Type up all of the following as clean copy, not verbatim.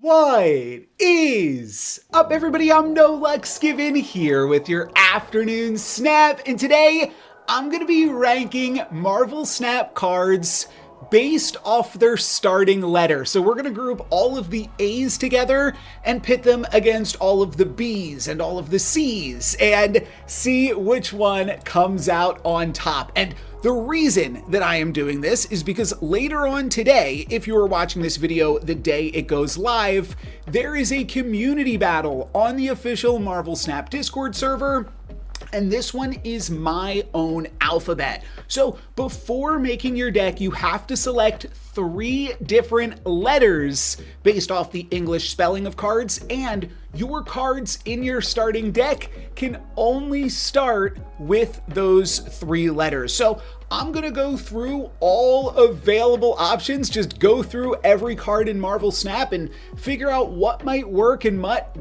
What is up, everybody? I'm NoLucksGiven here with your afternoon snap, and today I'm going to be ranking Marvel Snap cards based off their starting letter. So we're going to group all of the A's together and pit them against all of the B's and all of the C's and see which one comes out on top. And the reason that I am doing this is because later on today, if you are watching this video the day it goes live, there is a community battle on the official Marvel Snap Discord server. And this one is my own alphabet. So before making your deck, you have to select 3 different letters based off the English spelling of cards, and your cards in your starting deck can only start with those 3 letters. So I'm gonna go through all available options, just go through every card in Marvel Snap and figure out what might work and what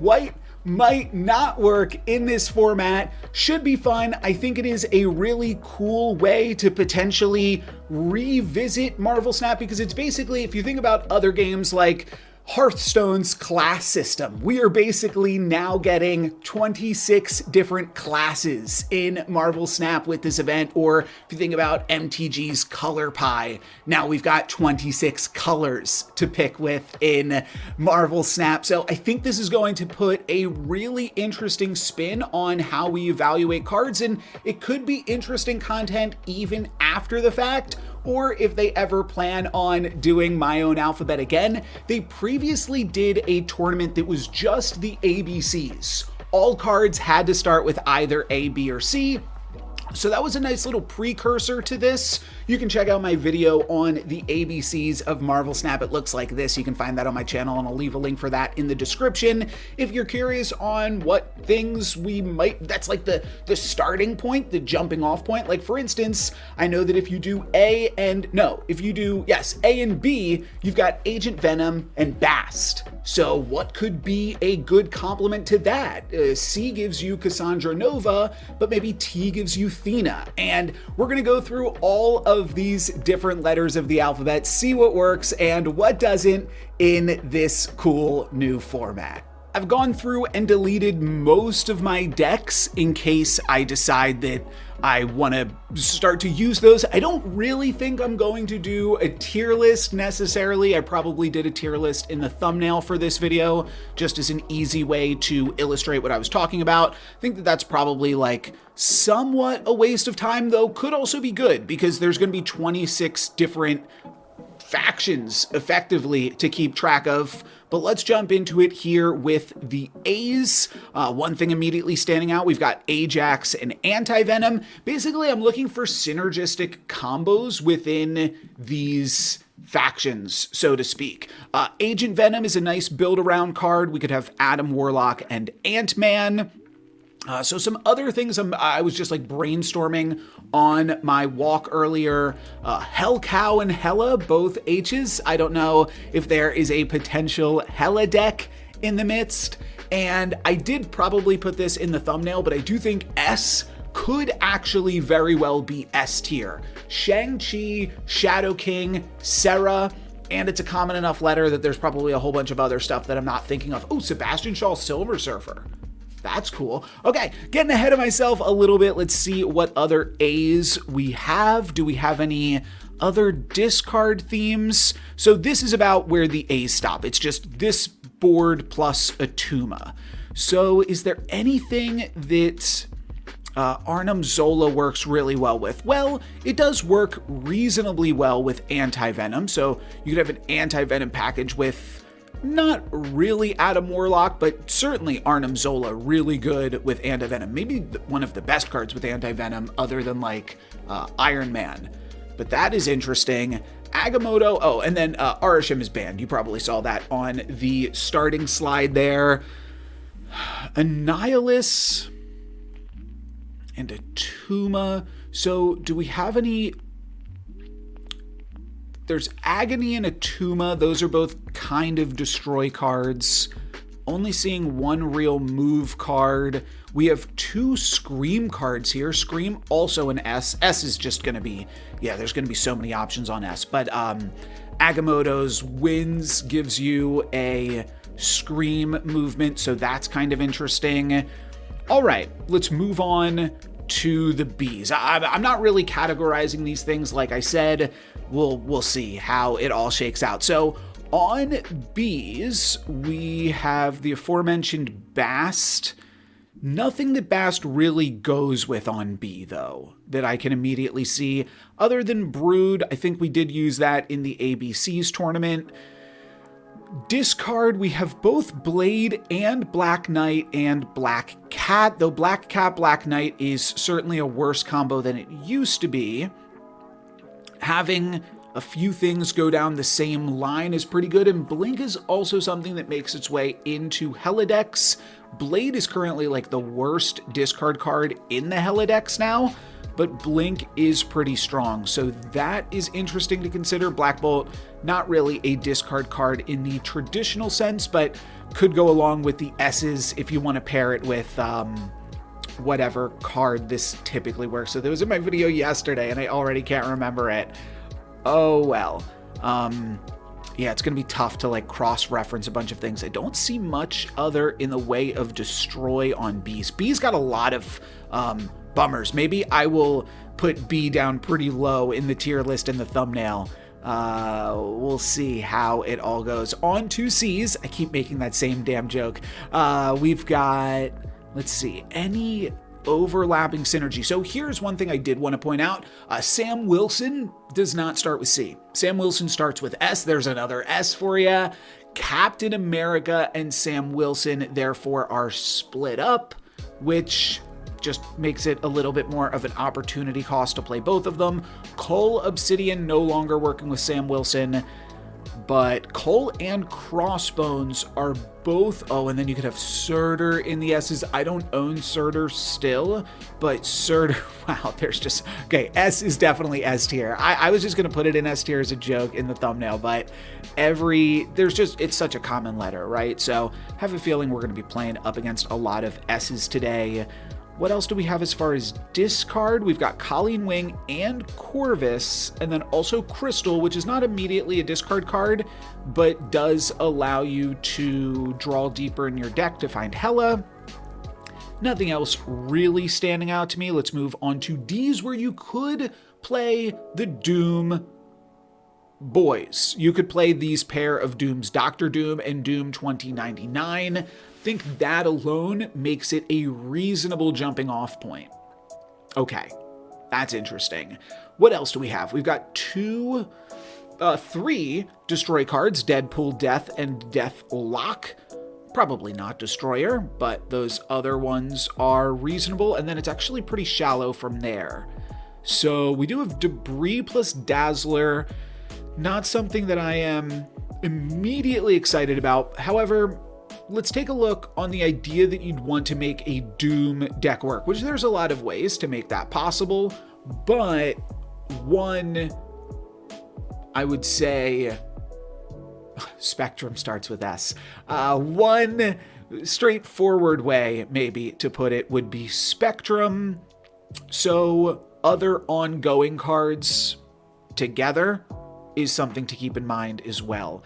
might not work in this format. Should be fun. I think it is a really cool way to potentially revisit Marvel Snap, because it's basically, if you think about other games like Hearthstone's class system, we are basically now getting 26 different classes in Marvel Snap with this event. Or if you think about MTG's Color Pie, now we've got 26 colors to pick with in Marvel Snap. So I think this is going to put a really interesting spin on how we evaluate cards, and it could be interesting content even after the fact. Or if they ever plan on doing my own alphabet again. They previously did a tournament that was just the ABCs. All cards had to start with either A, B, or C. So that was a nice little precursor to this. You can check out my video on the ABCs of Marvel Snap. It looks like this. You can find that on my channel, and I'll leave a link for that in the description. If you're curious on what things we might, that's like the starting point, the jumping off point. Like for instance, I know that if you do A and B, you've got Agent Venom and Bast. So what could be a good complement to that? C gives you Cassandra Nova, but maybe T gives you Athena. And we're gonna go through all of these different letters of the alphabet, see what works and what doesn't in this cool new format. I've gone through and deleted most of my decks in case I decide that I want to start to use those. I don't really think I'm going to do a tier list necessarily. I probably did a tier list in the thumbnail for this video, just as an easy way to illustrate what I was talking about. I think that that's probably like somewhat a waste of time, though could also be good, because there's going to be 26 different factions effectively to keep track of. But let's jump into it here with the A's. One thing immediately standing out, we've got Ajax and Anti-Venom. Basically, I'm looking for synergistic combos within these factions, so to speak. Agent Venom is a nice build-around card. We could have Adam Warlock and Ant-Man. So some other things I was just like brainstorming on my walk earlier. Hell Cow and Hella, both H's. I don't know if there is a potential Hella deck in the midst. And I did probably put this in the thumbnail, but I do think S could actually very well be S tier. Shang-Chi, Shadow King, Sarah, and it's a common enough letter that there's probably a whole bunch of other stuff that I'm not thinking of. Oh, Sebastian Shaw, Silver Surfer. That's cool. Okay, getting ahead of myself a little bit. Let's see what other A's we have. Do we have any other discard themes? So this is about where the A's stop. It's just this board plus a Tuma. So is there anything that Arnim Zola works really well with? Well, it does work reasonably well with Anti-Venom. So you could have an Anti-Venom package with not really Adam Warlock, but certainly Arnim Zola really good with Anti-Venom. Maybe one of the best cards with Anti-Venom other than like Iron Man. But that is interesting. Agamotto, oh, and then Arishem is banned. You probably saw that on the starting slide there. Annihilus and a Tuma. So do we have any? There's Agony and a Tuma. Those are both kind of destroy cards. Only seeing one real move card. We have 2 Scream cards here. Scream also an S. S is just going to be, yeah, there's going to be so many options on S. But Agamotto's Wins gives you a Scream movement, so that's kind of interesting. All right, let's move on to the Bs. I'm not really categorizing these things. Like I said, we'll see how it all shakes out. So on Bs, we have the aforementioned Bast. Nothing that Bast really goes with on B, though, that I can immediately see, other than Brood. I think we did use that in the ABCs tournament. Discard, we have both Blade and Black Knight and Black Cat, though Black Cat, Black Knight is certainly a worse combo than it used to be. Having a few things go down the same line is pretty good, and Blink is also something that makes its way into Helidex. Blade is currently like the worst discard card in the Helidex now, but Blink is pretty strong, so that is interesting to consider. Black Bolt, not really a discard card in the traditional sense, but could go along with the S's if you want to pair it with whatever card this typically works. So there was in my video yesterday, and I already can't remember it. Oh well. Yeah, it's going to be tough to like cross-reference a bunch of things. I don't see much other in the way of destroy on B's. B's got a lot of bummers. Maybe I will put B down pretty low in the tier list in the thumbnail. We'll see how it all goes. On to C's. I keep making that same damn joke. We've got, let's see, any overlapping synergy. So here's one thing I did want to point out. Sam Wilson does not start with C. Sam Wilson starts with S. There's another S for you. Captain America and Sam Wilson, therefore, are split up, which just makes it a little bit more of an opportunity cost to play both of them. Cole Obsidian no longer working with Sam Wilson, but Cole and Crossbones are both, oh, and then you could have Surtur in the S's. I don't own Surtur still, but Surtur, wow, there's just, okay, S is definitely S tier. I was just going to put it in S tier as a joke in the thumbnail, but there's just, it's such a common letter, right? So I have a feeling we're going to be playing up against a lot of S's today. What else do we have as far as discard? We've got Colleen Wing and Corvus, and then also Crystal, which is not immediately a discard card, but does allow you to draw deeper in your deck to find Hela. Nothing else really standing out to me. Let's move on to D's, where you could play the Doom boys. You could play these pair of Dooms, Dr. Doom and Doom 2099. I think that alone makes it a reasonable jumping off point. Okay, that's interesting. What else do we have? We've got three destroy cards, Deadpool Death and Deathlock. Probably not Destroyer, but those other ones are reasonable, and then it's actually pretty shallow from there. So we do have Debris plus Dazzler, not something that I am immediately excited about. However, let's take a look on the idea that you'd want to make a Doom deck work, which there's a lot of ways to make that possible, but one, I would say, Spectrum starts with S. One straightforward way, maybe, to put it would be Spectrum. So other ongoing cards together is something to keep in mind as well.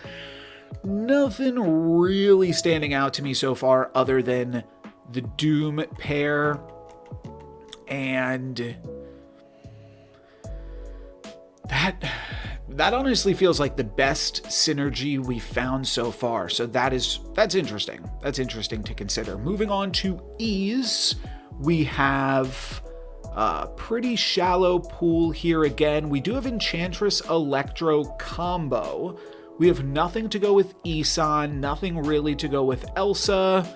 Nothing really standing out to me so far other than the Doom pair, and that honestly feels like the best synergy we found so far. So that's interesting. That's interesting to consider. Moving on to E's, we have a pretty shallow pool here again. We do have Enchantress Electro combo. We have nothing to go with Isan, nothing really to go with Elsa.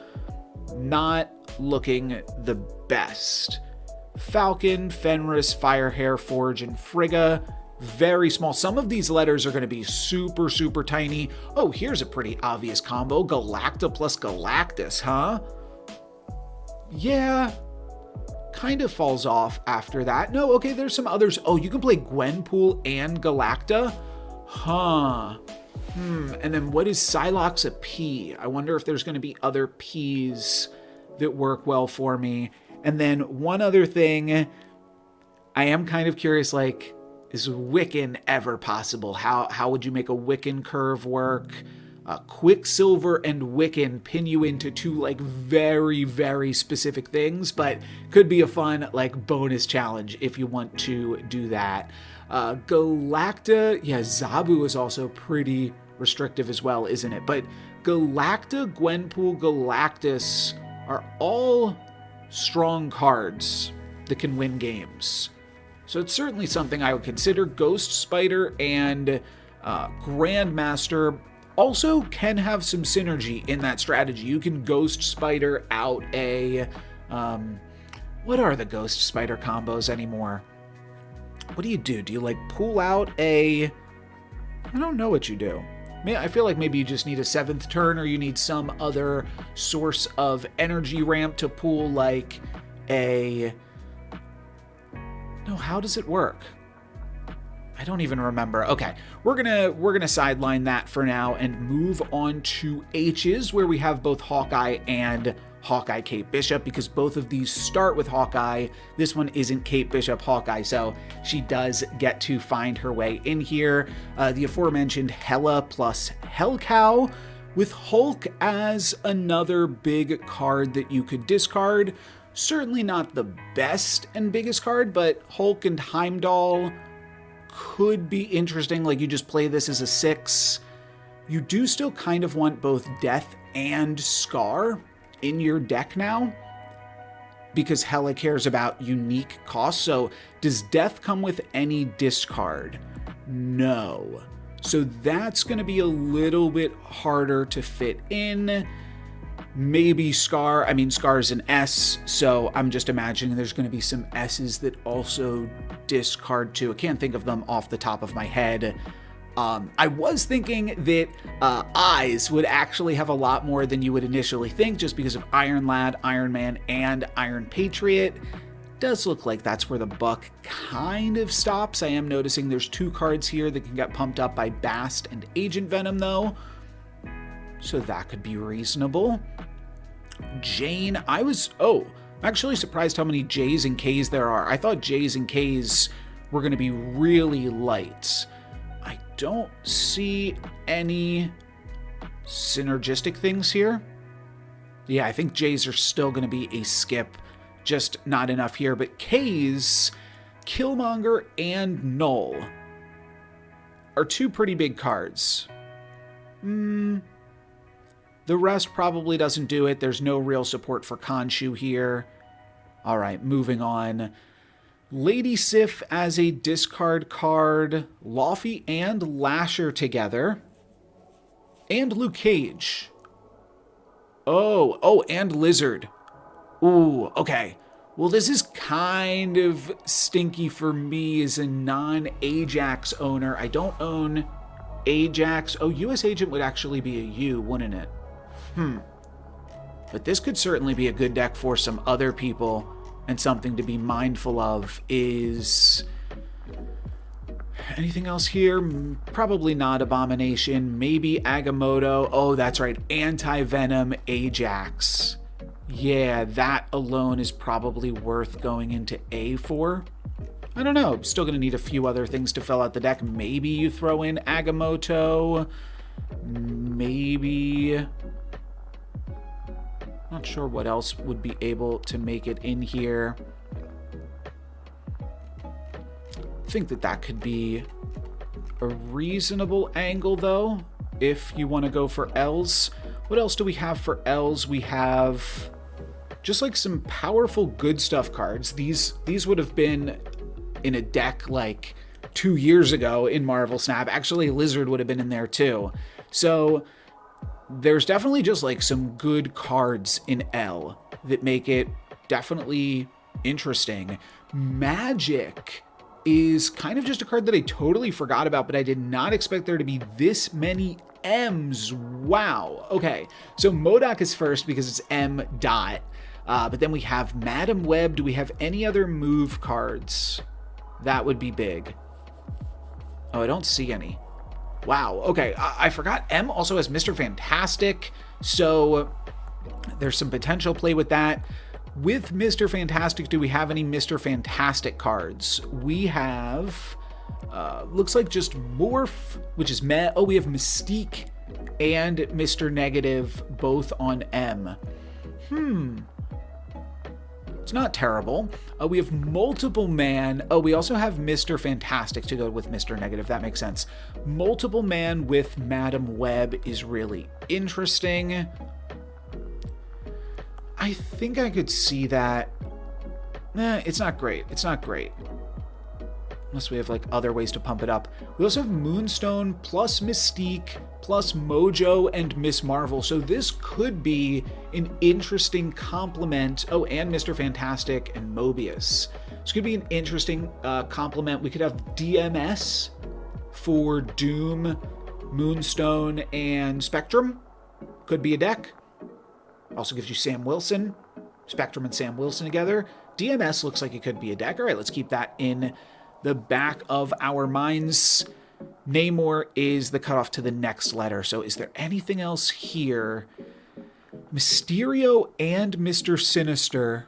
Not looking the best. Falcon, Fenris, Firehair, Forge, and Frigga. Very small. Some of these letters are going to be super, super tiny. Oh, here's a pretty obvious combo. Galacta plus Galactus, huh? Yeah. Kind of falls off after that. No, okay, there's some others. Oh, you can play Gwenpool and Galacta? Huh. And then what is Psylocke a P? I wonder if there's going to be other Ps that work well for me. And then one other thing, I am kind of curious, is Wiccan ever possible? How would you make a Wiccan curve work? Quicksilver and Wiccan pin you into two like very, very specific things, but could be a fun like bonus challenge if you want to do that. Galacta, yeah, Zabu is also pretty restrictive as well, isn't it? But Galacta, Gwenpool, Galactus are all strong cards that can win games. So it's certainly something I would consider. Ghost Spider and Grandmaster also can have some synergy in that strategy. You can Ghost Spider out a... what are the Ghost Spider combos anymore? What do? Do you like pull out a... I don't know what you do. I feel like maybe you just need a 7th turn, or you need some other source of energy ramp to pull like a... No, how does it work? I don't even remember. Okay, we're gonna sideline that for now and move on to H's, where we have both Hawkeye and Hawkeye Kate Bishop, because both of these start with Hawkeye. This one isn't Kate Bishop Hawkeye, so she does get to find her way in here. The aforementioned Hela plus Hellcow, with Hulk as another big card that you could discard. Certainly not the best and biggest card, but Hulk and Heimdall could be interesting. Like, you just play this as a 6. You do still kind of want both Death and Scar in your deck now, because Hela cares about unique costs. So does Death come with any discard? No. So that's going to be a little bit harder to fit in. Maybe Scar. I mean, Scar is an S, so I'm just imagining there's going to be some S's that also discard too. I can't think of them off the top of my head. I was thinking that Eyes would actually have a lot more than you would initially think, just because of Iron Lad, Iron Man, and Iron Patriot. Does look like that's where the buck kind of stops. I am noticing there's 2 cards here that can get pumped up by Bast and Agent Venom, though. So that could be reasonable. Jane, I'm actually surprised how many J's and K's there are. I thought J's and K's were going to be really light. I don't see any synergistic things here. Yeah, I think J's are still going to be a skip, just not enough here. But K's, Killmonger and Null are 2 pretty big cards. The rest probably doesn't do it. There's no real support for Khonshu here. All right, moving on. Lady Sif as a discard card. Laufey and Lasher together. And Luke Cage. Oh, and Lizard. Ooh, okay. Well, this is kind of stinky for me as a non-Ajax owner. I don't own Ajax. Oh, US Agent would actually be a U, wouldn't it? But this could certainly be a good deck for some other people, and something to be mindful of is... Anything else here? Probably not Abomination. Maybe Agamotto. Oh, that's right. Anti-Venom Ajax. Yeah, that alone is probably worth going into A for. I don't know. Still going to need a few other things to fill out the deck. Maybe you throw in Agamotto. Maybe... Not sure what else would be able to make it in here. I think that could be a reasonable angle, though, if you want to go for L's. What else do we have for L's? We have just like some powerful good stuff cards. These would have been in a deck like 2 years ago in Marvel Snap. Actually, Lizard would have been in there too. So there's definitely just like some good cards in L that make it definitely interesting. Magic is kind of just a card that I totally forgot about, but I did not expect there to be this many M's. Wow. Okay, so MODOK is first because it's M dot. But then we have Madam Web. Do we have any other move cards? That would be big. Oh, I don't see any. Wow, okay, I forgot M also has Mr. Fantastic, so there's some potential play with that. With Mr. Fantastic, do we have any Mr. Fantastic cards? We have, looks like just Morph, which is we have Mystique and Mr. Negative both on M. It's not terrible. We have Multiple Man. Oh, we also have Mr. Fantastic to go with Mr. Negative. That makes sense. Multiple Man with Madam Web is really interesting. I think I could see that. It's not great. It's not great. Unless we have like other ways to pump it up. We also have Moonstone plus Mystique plus Mojo and Miss Marvel. So this could be an interesting complement. Oh, and Mr. Fantastic and Mobius. This could be an interesting complement. We could have DMS for Doom, Moonstone, and Spectrum. Could be a deck. Also gives you Sam Wilson. Spectrum and Sam Wilson together. DMS looks like it could be a deck. All right, let's keep that in the back of our minds. Namor is the cutoff to the next letter. So is there anything else here? Mysterio and Mr. Sinister.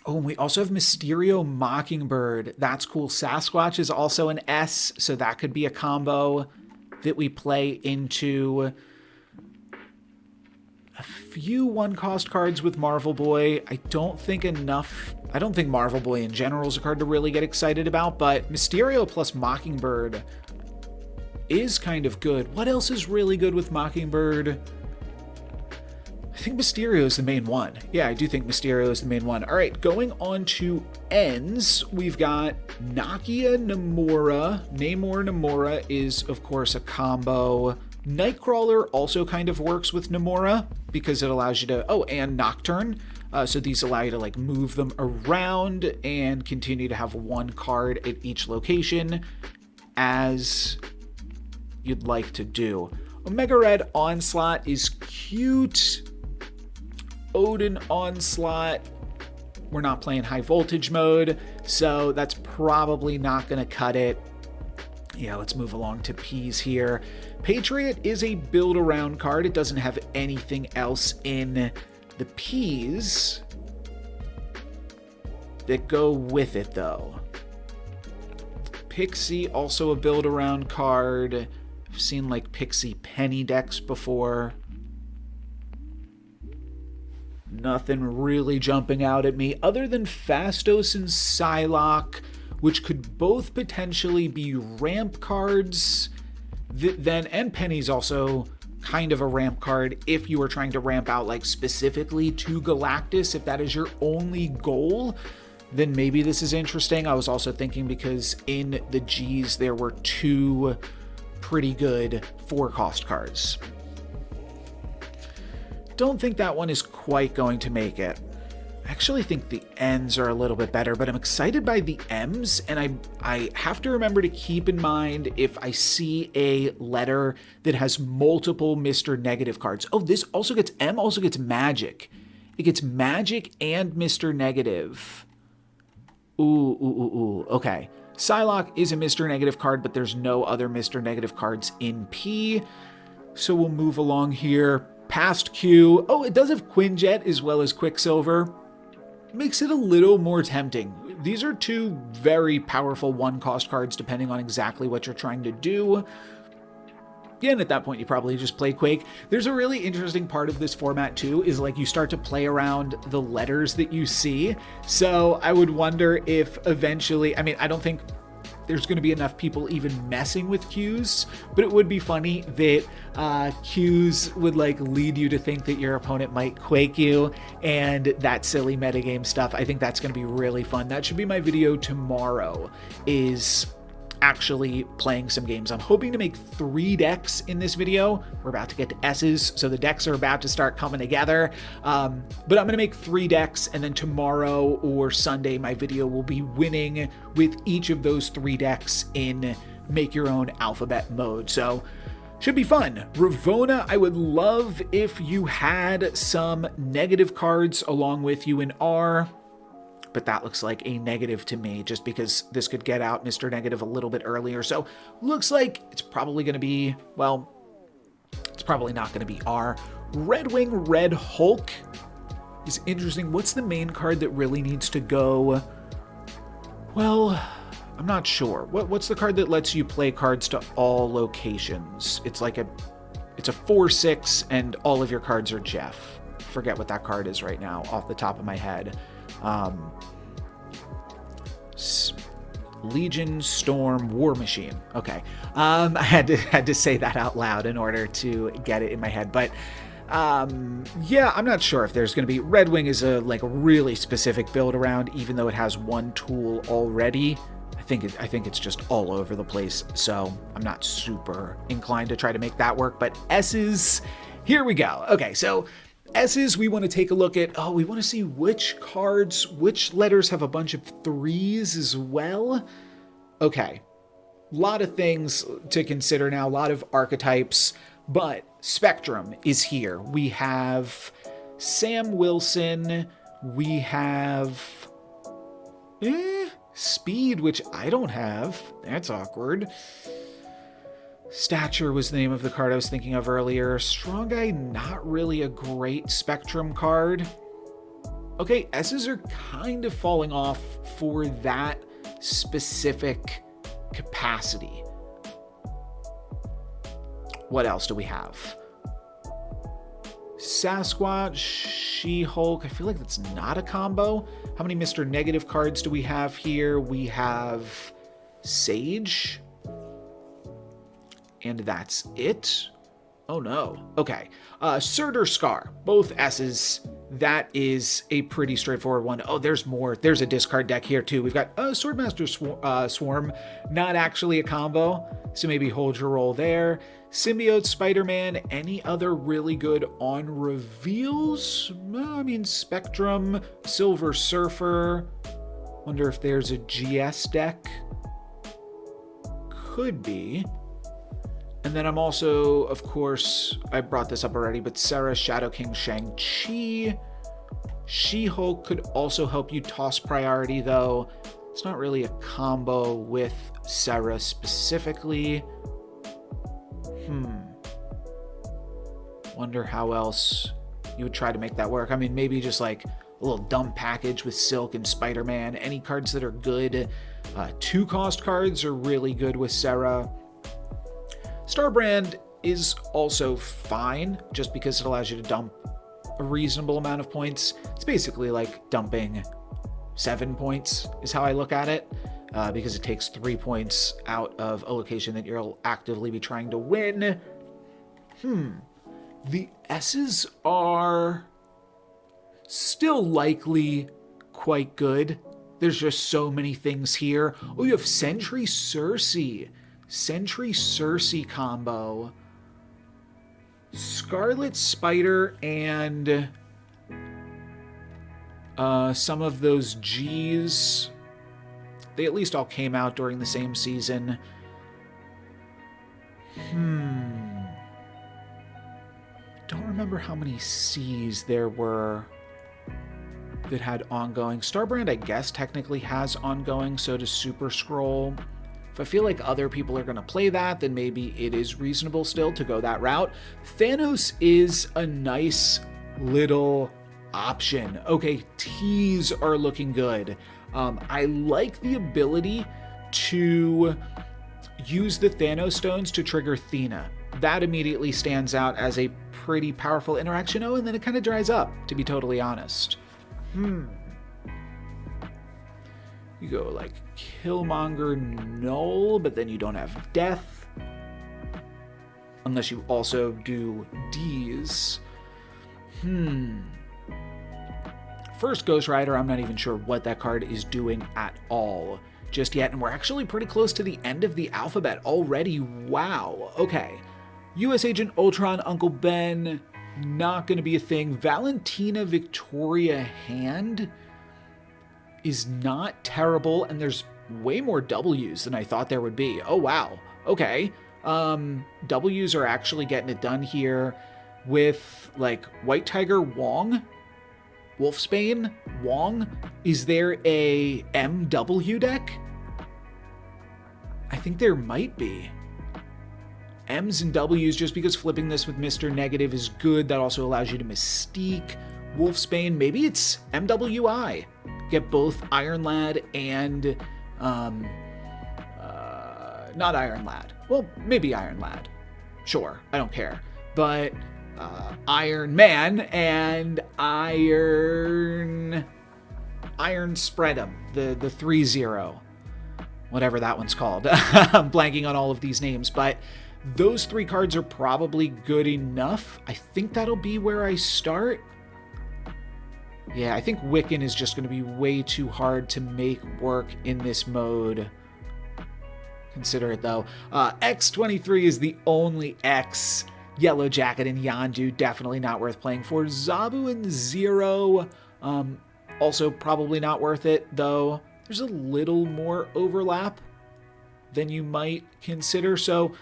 Oh, and we also have Mysterio Mockingbird. That's cool. Sasquatch is also an S, so that could be a combo that we play into. A few one-cost cards with Marvel Boy. I don't think Marvel Boy in general is a card to really get excited about, but Mysterio plus Mockingbird is kind of good. What else is really good with Mockingbird? I think Mysterio is the main one. Yeah, I do think Mysterio is the main one. All right, going on to ends, we've got Nakia Namora. Namor Namora is, of course, a combo. Nightcrawler also kind of works with Namora because it allows you to, and Nocturne. So these allow you to like move them around and continue to have one card at each location as you'd like to do. Omega Red Onslaught is cute. Odin Onslaught. We're not playing high voltage mode, so that's probably not going to cut it. Yeah, let's move along to P's here. Patriot is a build-around card. It doesn't have anything else in the P's that go with it, though. Pixie, also a build-around card. I've seen, like, Pixie Penny decks before. Nothing really jumping out at me other than Phastos and Psylocke, which could both potentially be ramp cards. And Penny's also kind of a ramp card if you were trying to ramp out like specifically to Galactus. If that is your only goal, then maybe this is interesting. I was also thinking because in the G's there were two pretty good 4-cost cards. Don't think that one is quite going to make it. I actually think the N's are a little bit better, but I'm excited by the M's, and I have to remember to keep in mind if I see a letter that has multiple Mr. Negative cards. Oh, this also gets, M also gets Magic. It gets Magic and Mr. Negative. Ooh, okay. Psylocke is a Mr. Negative card, but there's no other Mr. Negative cards in P, so we'll move along here. Past Q. Oh, it does have Quinjet as well as Quicksilver. Makes it a little more tempting. These are two very powerful 1-cost cards depending on exactly what you're trying to do. Yeah, and at that point you probably just play Quake. There's a really interesting part of this format too, is like you start to play around the letters that you see. So I would wonder if eventually, I mean, I don't think there's going to be enough people even messing with Qs, but it would be funny that Qs would like lead you to think that your opponent might Quake you, and that silly metagame stuff. I think that's going to be really fun. That should be my video tomorrow, is actually playing some games. I'm hoping to make 3 decks in this video. We're about to get to S's, so the decks are about to start coming together. But I'm going to make 3 decks, and then tomorrow or Sunday, my video will be winning with each of those 3 decks in Make Your Own Alphabet mode. So should be fun. Ravona, I would love if you had some negative cards along with you in R. But that looks like a negative to me just because this could get out Mr. Negative a little bit earlier. So looks like it's probably going to be, well, it's probably not going to be R. Red Wing Red Hulk is interesting. What's the main card that really needs to go? Well, I'm not sure. What's the card that lets you play cards to all locations? It's like a It's a 4/6, and all of your cards are Jeff. Forget what that card is right now off the top of my head. Legion, Storm, War Machine. Okay. I had to say that out loud in order to get it in my head. But yeah, I'm not sure if there's going to be... Red Wing is a really specific build around, even though it has one tool already. I think it's just all over the place, so I'm not super inclined to try to make that work. But S's, here we go. Okay, so S's, we want to take a look at, we want to see which letters have a bunch of 3s as well. Okay, a lot of things to consider now, a lot of archetypes, but Spectrum is here. We have Sam Wilson, we have Speed, which I don't have. That's awkward. Stature was the name of the card I was thinking of earlier. Strong Guy, not really a great Spectrum card. Okay, S's are kind of falling off for that specific capacity. What else do we have? Sasquatch, She-Hulk. I feel like that's not a combo. How many Mr. Negative cards do we have here? We have Sage. And that's it. Oh no. Okay. Surtur Scar. Both S's. That is a pretty straightforward one. Oh, there's more. There's a discard deck here too. We've got Swordmaster Swarm. Not actually a combo, so maybe hold your roll there. Symbiote Spider-Man. Any other really good on reveals? I mean, Spectrum, Silver Surfer. Wonder if there's a GS deck. Could be. And then I'm also, of course, I brought this up already, but Sarah, Shadow King, Shang-Chi. She-Hulk could also help you toss priority, though. It's not really a combo with Sarah specifically. Wonder how else you would try to make that work. I mean, maybe just like a little dumb package with Silk and Spider-Man. Any cards that are good. 2-cost cards are really good with Sarah. Starbrand is also fine, just because it allows you to dump a reasonable amount of points. It's basically like dumping 7 points is how I look at it, because it takes 3 points out of a location that you'll actively be trying to win. The S's are still likely quite good. There's just so many things here. Oh, you have Sentry Cersei. Sentry Cersei combo. Scarlet Spider and some of those G's. They at least all came out during the same season. Don't remember how many C's there were that had ongoing. Starbrand, I guess, technically has ongoing, so does Super Scroll. If I feel like other people are going to play that, then maybe it is reasonable still to go that route. Thanos is a nice little option. Okay, T's are looking good. I like the ability to use the Thanos stones to trigger Thena. That immediately stands out as a pretty powerful interaction. Oh, and then it kind of dries up, to be totally honest. You go like Killmonger, Null, but then you don't have Death. Unless you also do D's. First Ghost Rider, I'm not even sure what that card is doing at all just yet. And we're actually pretty close to the end of the alphabet already. Wow. Okay. U.S. Agent Ultron, Uncle Ben, not going to be a thing. Valentina Victoria Hand is not terrible, and there's way more W's than I thought there would be. Oh, wow. Okay. W's are actually getting it done here with, like, White Tiger Wong, Wolfsbane Wong. Is there a MW deck? I think there might be. M's and W's, just because flipping this with Mr. Negative is good. That also allows you to Mystique, Wolfsbane. Maybe it's MWI. Get both Iron Lad and, not Iron Lad. Well, maybe Iron Lad. Sure, I don't care. but Iron Man and Iron Spread'em, the 3-0, whatever that one's called. I'm blanking on all of these names, but those 3 cards are probably good enough. I think that'll be where I start. Yeah, I think Wiccan is just going to be way too hard to make work in this mode. Consider it, though. X23 is the only X. Yellow Jacket and Yondu, definitely not worth playing for. Zabu and Zero, also probably not worth it, though. There's a little more overlap than you might consider. So,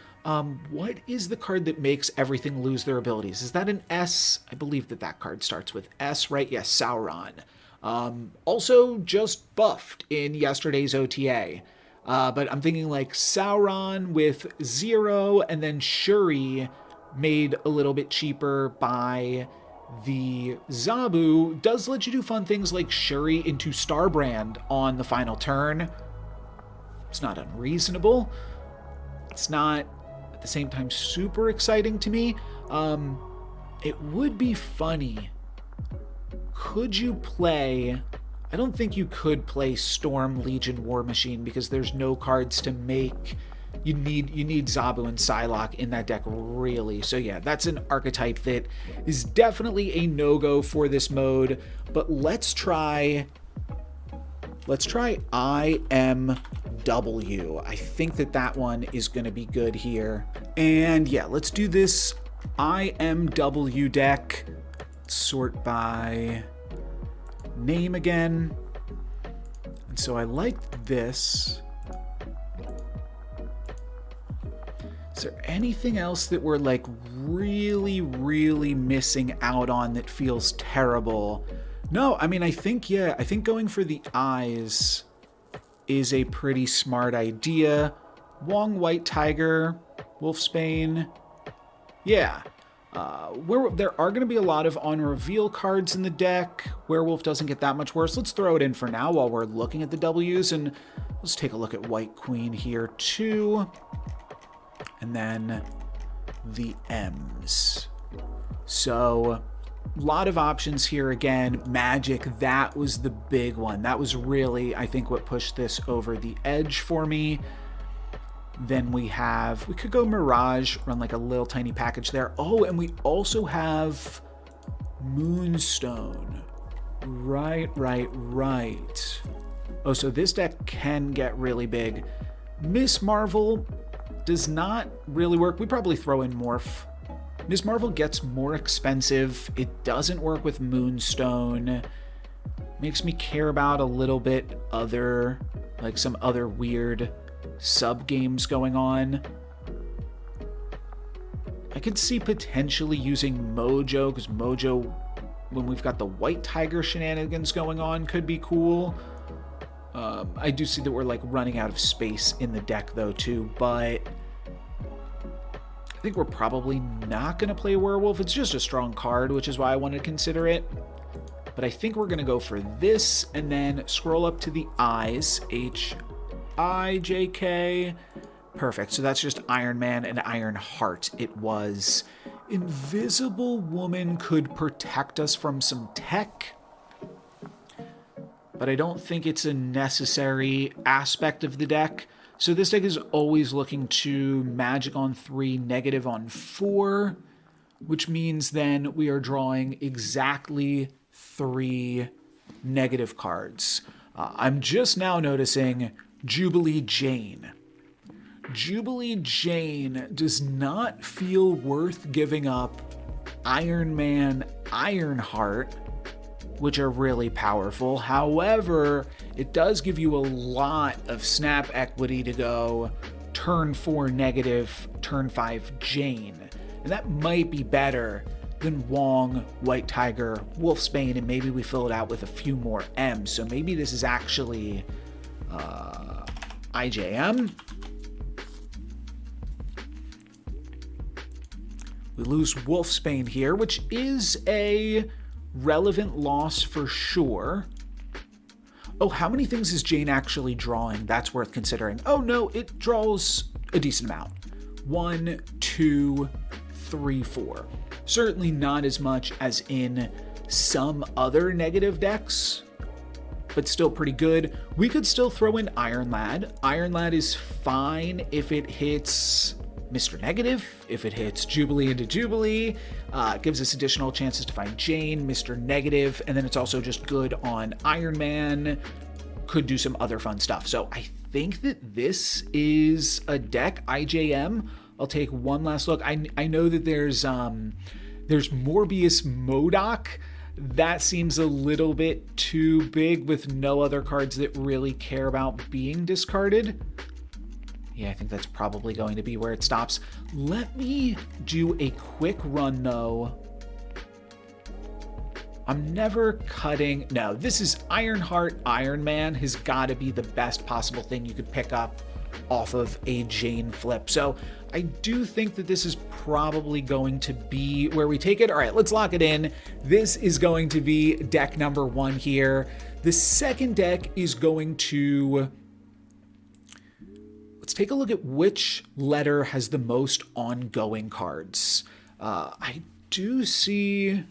what is the card that makes everything lose their abilities? Is that an S? I believe that card starts with S, right? Yes, Sauron. Also just buffed in yesterday's OTA. But I'm thinking like Sauron with 0, and then Shuri made a little bit cheaper by the Zabu does let you do fun things like Shuri into Starbrand on the final turn. It's not unreasonable. It's not, at the same time, super exciting to me. It would be funny. Could you play... I don't think you could play Storm Legion War Machine because there's no cards to make. You need Zabu and Psylocke in that deck, really. So yeah, that's an archetype that is definitely a no-go for this mode. But let's try IMW. I think that one is going to be good here. And yeah, let's do this IMW deck. Sort by name again. And so I like this. Is there anything else that we're like really, really missing out on that feels terrible? No, I mean, I think going for the eyes is a pretty smart idea. Wong White Tiger, Wolfsbane. Yeah. There are going to be a lot of on-reveal cards in the deck. Werewolf doesn't get that much worse. Let's throw it in for now while we're looking at the W's, and let's take a look at White Queen here too. And then the M's. So, a lot of options here again. Magic, that was the big one. That was really, I think, what pushed this over the edge for me. Then we could go Mirage, run like a little tiny package there. Oh, and we also have Moonstone. Right. Oh, so this deck can get really big. Miss Marvel does not really work. We probably throw in Morph. Miss Marvel gets more expensive. It doesn't work with Moonstone. Makes me care about a little bit other, like some other weird sub-games going on. I could see potentially using Mojo, because Mojo, when we've got the White Tiger shenanigans going on, could be cool. I do see that we're like running out of space in the deck though too, but I think we're probably not going to play Werewolf. It's just a strong card, which is why I wanted to consider it. But I think we're going to go for this and then scroll up to the eyes. H-I-J-K. Perfect. So that's just Iron Man and Iron Heart. It was. Invisible Woman could protect us from some tech, but I don't think it's a necessary aspect of the deck. So this deck is always looking to magic on 3, negative on 4, which means then we are drawing exactly 3 negative cards. I'm just now noticing Jubilee Jane. Jubilee Jane does not feel worth giving up Iron Man, Ironheart, which are really powerful. However, it does give you a lot of snap equity to go turn 4 negative, turn 5 Jane. And that might be better than Wong, White Tiger, Wolfsbane, and maybe we fill it out with a few more M's. So maybe this is actually IJM. We lose Wolfsbane here, which is a relevant loss for sure. Oh, how many things is Jane actually drawing? That's worth considering. Oh no, it draws a decent amount. 1, 2, 3, 4. Certainly not as much as in some other negative decks, but still pretty good. We could still throw in Iron Lad. Iron Lad is fine if it hits Mr. Negative, if it hits Jubilee into Jubilee. It gives us additional chances to find Jane, Mr. Negative, and then it's also just good on Iron Man. Could do some other fun stuff. So I think that this is a deck IJM. I'll take one last look. I know that there's Morbius MODOK. That seems a little bit too big with no other cards that really care about being discarded. Yeah, I think that's probably going to be where it stops. Let me do a quick run though. I'm never cutting. No, this is Ironheart Iron Man has got to be the best possible thing you could pick up off of a Jane flip. So I do think that this is probably going to be where we take it. All right, let's lock it in. This is going to be deck number 1 here. The second deck is going to... Let's take a look at which letter has the most ongoing cards. I do see...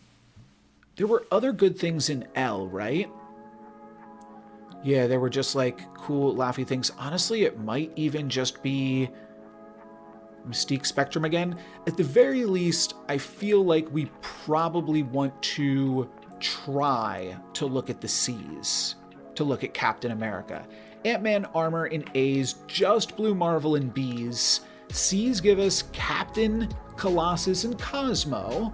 There were other good things in L, right? Yeah, there were just like cool, laughy things. Honestly, it might even just be Mystique Spectrum again. At the very least, I feel like we probably want to try to look at the C's, to look at Captain America. Ant-Man armor in A's, just Blue Marvel in B's. C's give us Captain, Colossus, and Cosmo.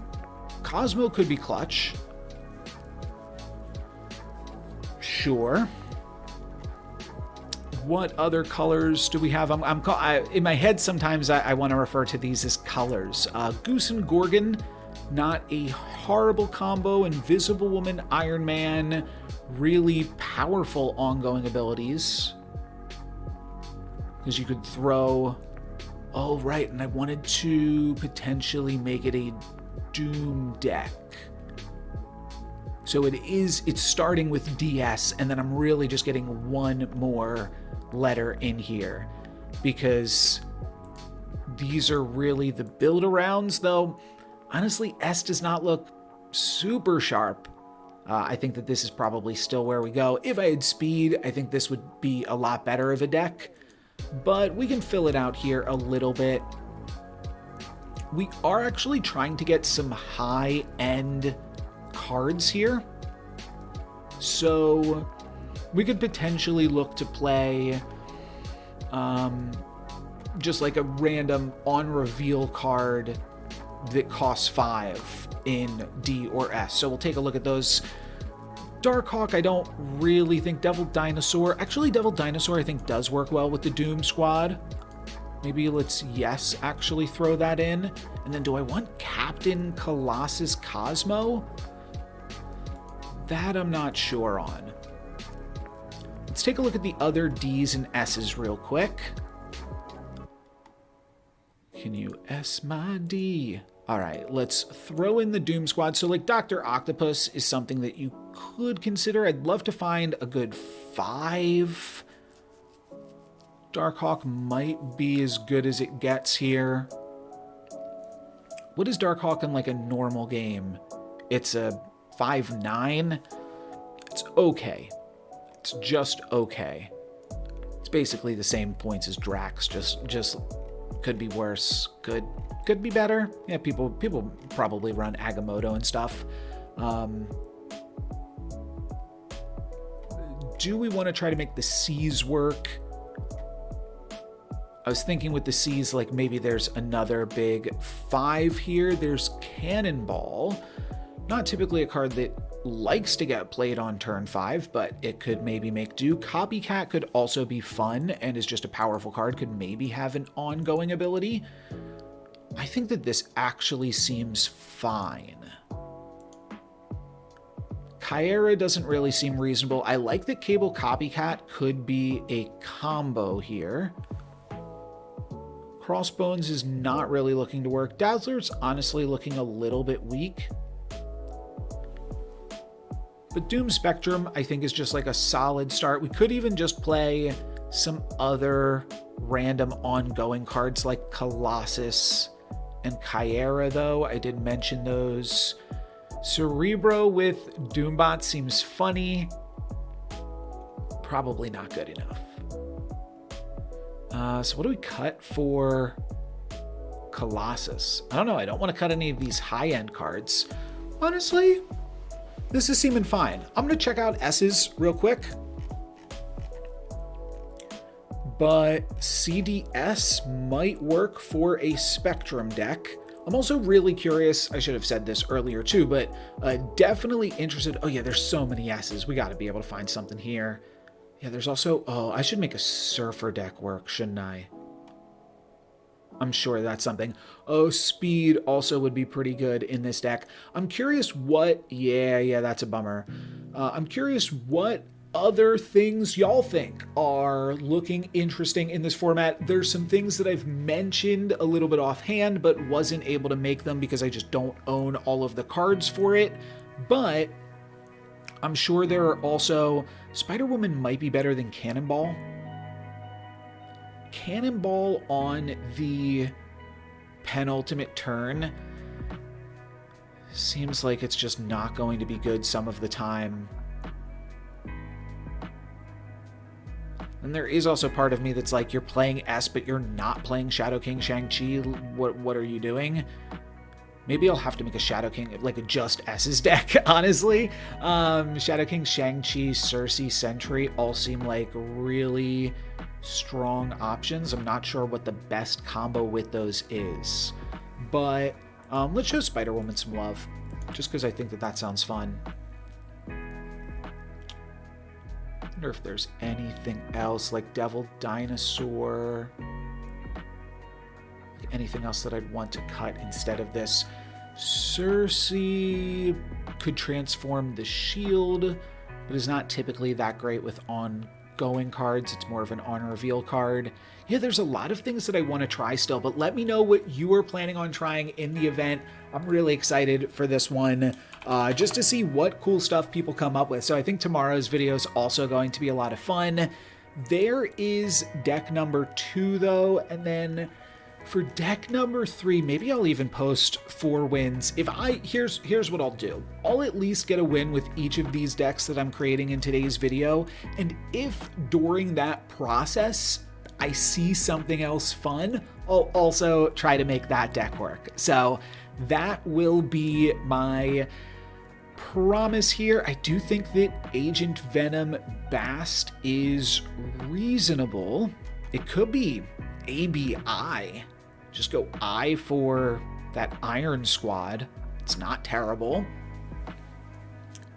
Cosmo could be clutch. Sure. What other colors do we have? In my head, sometimes I want to refer to these as colors. Goose and Gorgon, not a horrible combo. Invisible Woman, Iron Man, really powerful ongoing abilities. Because you could throw... Oh, right, and I wanted to potentially make it a Doom deck. So it's starting with DS, and then I'm really just getting one more letter in here. Because these are really the build-arounds, though. Honestly, S does not look super sharp. I think that this is probably still where we go. If I had speed, I think this would be a lot better of a deck. But we can fill it out here a little bit. We are actually trying to get some high-end cards here. So we could potentially look to play just like a random on-reveal card that costs 5 in D or S. So we'll take a look at those. Darkhawk, I don't really think. Devil Dinosaur. Actually, Devil Dinosaur I think does work well with the Doom Squad. Maybe let's, yes, actually throw that in. And then do I want Captain Colossus Cosmo? That I'm not sure on. Let's take a look at the other D's and S's real quick. Can you S my D? All right, let's throw in the Doom Squad. So like Dr. Octopus is something that you could consider. I'd love to find a good 5. Darkhawk might be as good as it gets here. What is Darkhawk in like a normal game? It's a 5/9. It's okay. It's just okay. It's basically the same points as Drax, just could be worse. Could be better. Yeah, people probably run Agamotto and stuff. Do we want to try to make the C's work? I was thinking with the C's, like maybe there's another big 5 here. There's Cannonball. Not typically a card that likes to get played on turn 5, but it could maybe make do. Copycat could also be fun and is just a powerful card, could maybe have an ongoing ability. I think that this actually seems fine. Kyera doesn't really seem reasonable. I like that Cable Copycat could be a combo here. Crossbones is not really looking to work. Dazzler's honestly looking a little bit weak. But Doom Spectrum, I think, is just like a solid start. We could even just play some other random ongoing cards like Colossus and Kyera, though. I did mention those. Cerebro with Doombot seems funny. Probably not good enough. So what do we cut for Colossus? I don't know. I don't want to cut any of these high-end cards. Honestly, this is seeming fine. I'm going to check out S's real quick. But CDS might work for a Spectrum deck. I'm also really curious, I should have said this earlier too, but definitely interested. Oh yeah, there's so many S's. We got to be able to find something here. Yeah, there's also, oh, I should make a Surfer deck work, shouldn't I? I'm sure that's something. Oh, Speed also would be pretty good in this deck. I'm curious what, yeah, that's a bummer. I'm curious what other things y'all think are looking interesting in this format. There's some things that I've mentioned a little bit offhand, but wasn't able to make them because I just don't own all of the cards for it. But I'm sure there are also, Spider-Woman might be better than Cannonball. Cannonball on the penultimate turn seems like it's just not going to be good some of the time. And there is also part of me that's like, you're playing S, but you're not playing Shadow King Shang-Chi. What are you doing? Maybe I'll have to make a Shadow King, like a just S's deck, honestly. Shadow King, Shang-Chi, Cersei, Sentry all seem like really strong options. I'm not sure what the best combo with those is. But let's show Spider-Woman some love, just because I think that sounds fun. I wonder if there's anything else, like Devil Dinosaur. Anything else that I'd want to cut instead of this. Cersei could transform the shield, but is not typically that great with ongoing cards. It's more of an on-reveal card. Yeah, there's a lot of things that I want to try still, but let me know what you are planning on trying in the event. I'm really excited for this one, just to see what cool stuff people come up with. So I think tomorrow's video is also going to be a lot of fun. There is deck number 2, though, and then for deck number 3, maybe I'll even post 4 wins. Here's what I'll do. I'll at least get a win with each of these decks that I'm creating in today's video. And if during that process I see something else fun, I'll also try to make that deck work. So that will be my promise here. I do think that Agent Venom Bast is reasonable. It could be ABI. Just go I for that Iron Squad. It's not terrible.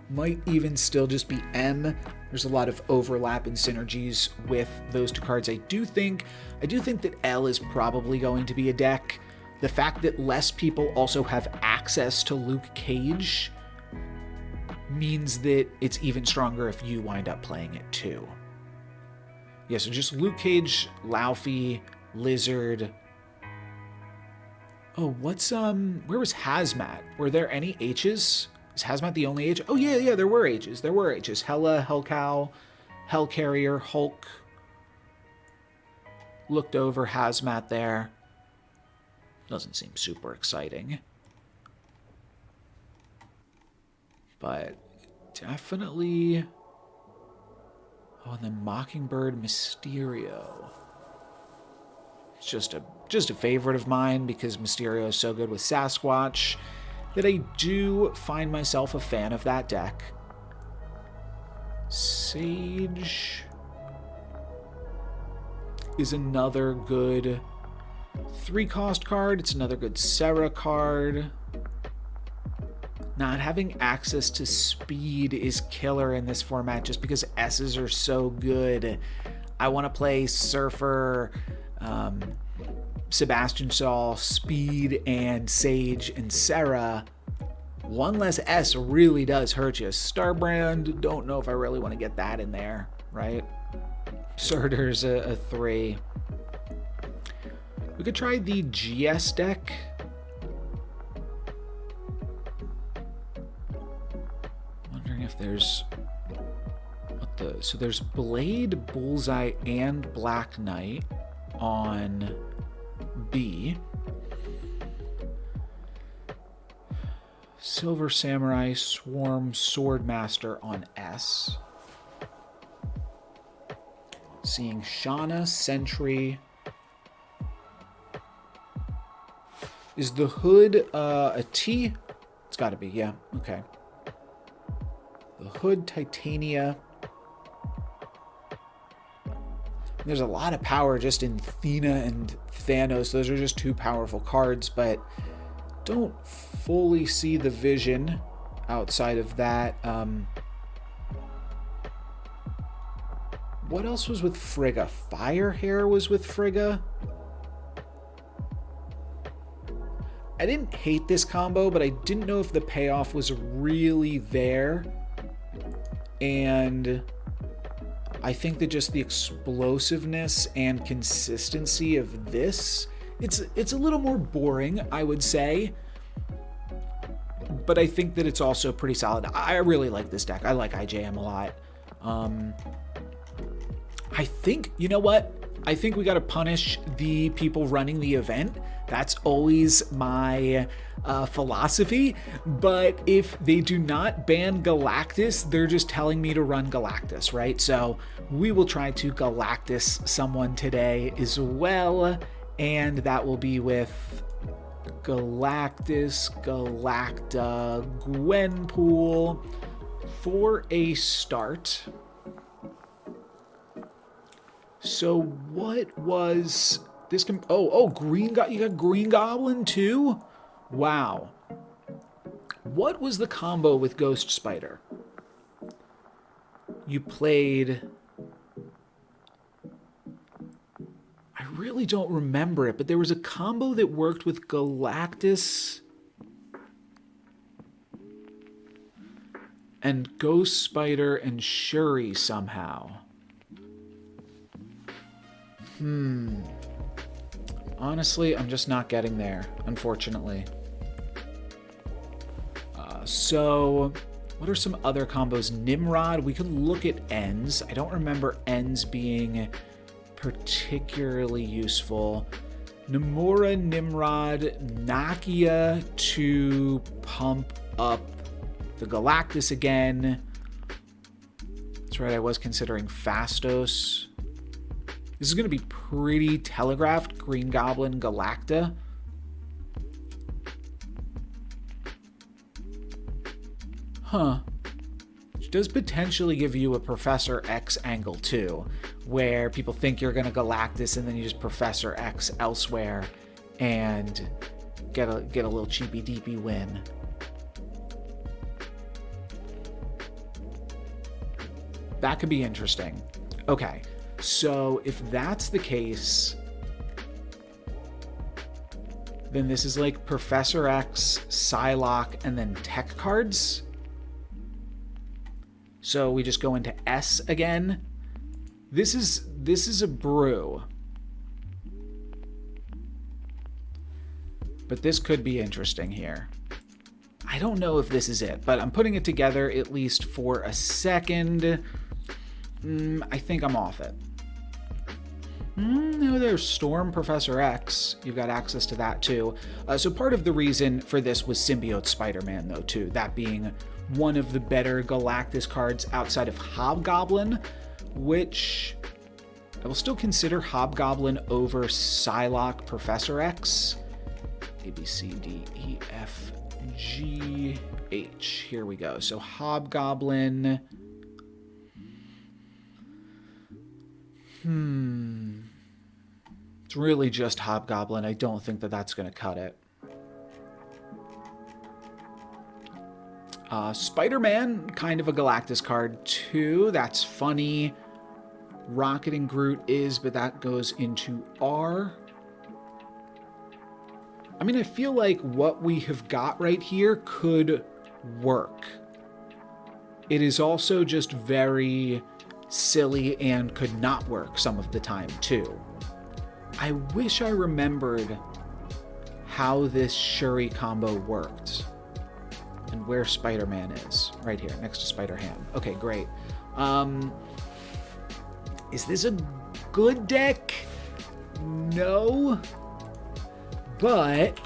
Might even still just be M. There's a lot of overlap and synergies with those 2 cards. I do think that L is probably going to be a deck. The fact that less people also have access to Luke Cage means that it's even stronger if you wind up playing it too. Yeah, so just Luke Cage, Laufey, Lizard. Oh, where was Hazmat? Were there any H's? Is Hazmat the only H? Oh, yeah, there were H's. Hela, Hellcow, Hellcarrier, Hulk. Looked over Hazmat there. Doesn't seem super exciting. But definitely... Oh, and then Mockingbird, Mysterio. It's just a favorite of mine because Mysterio is so good with Sasquatch that I do find myself a fan of that deck. Sage is another good 3-cost card. It's another good Serra card. Not having access to speed is killer in this format just because S's are so good. I want to play Surfer, Sebastian Shaw, Speed, and Sage, and Serra. One less S really does hurt you. Starbrand, don't know if I really want to get that in there, right? Surtur's a 3. We could try the GS deck. Wondering if there's... So there's Blade, Bullseye, and Black Knight on B. Silver Samurai, Swarm, Swordmaster on S. Seeing Shauna, Sentry. Is the hood a T? It's got to be, yeah. Okay. The hood, Titania. There's a lot of power just in Thena and Thanos. Those are just two powerful cards, but don't fully see the vision outside of that. What else was with Frigga? Firehair was with Frigga. I didn't hate this combo, but I didn't know if the payoff was really there. And I think that just the explosiveness and consistency of this, it's a little more boring, I would say. But I think that it's also pretty solid. I really like this deck. I like IJM a lot. I think, you know what? I think we got to punish the people running the event. That's always my philosophy. But if they do not ban Galactus, they're just telling me to run Galactus, right? So we will try to Galactus someone today as well. And that will be with Galactus, Galacta, Gwenpool for a start. So what was this? You got Green Goblin too? Wow. What was the combo with Ghost Spider? You played... I really don't remember it, but there was a combo that worked with Galactus and Ghost Spider and Shuri somehow. Honestly, I'm just not getting there, unfortunately. So, what are some other combos? Nimrod, we could look at Ends. I don't remember Ends being particularly useful. Nomura, Nimrod, Nakia to pump up the Galactus again. That's right, I was considering Fastos. This is going to be pretty telegraphed. Green Goblin, Galacta. Which does potentially give you a Professor X angle too, where people think you're going to Galactus and then you just Professor X elsewhere and get a little cheapy deepy win. That could be interesting. Okay. So if that's the case, then this is like Professor X, Psylocke, and then tech cards. So we just go into S again. This is a brew. But this could be interesting here. I don't know if this is it, but I'm putting it together at least for a second. I think I'm off it. No, there's Storm Professor X. You've got access to that too. So part of the reason for this was Symbiote Spider-Man though too. That being one of the better Galactus cards outside of Hobgoblin, which I will still consider Hobgoblin over Psylocke Professor X. A, B, C, D, E, F, G, H. Here we go. So Hobgoblin... It's really just Hobgoblin. I don't think that that's going to cut it. Spider-Man, kind of a Galactus card too. That's funny. Rocket and Groot is, but that goes into R. I mean, I feel like what we have got right here could work. It is also just very silly and could not work some of the time too. I wish I remembered how this Shuri combo worked and where Spider-Man is. Right here, next to Spider-Ham. Okay, great. Is this a good deck? No. But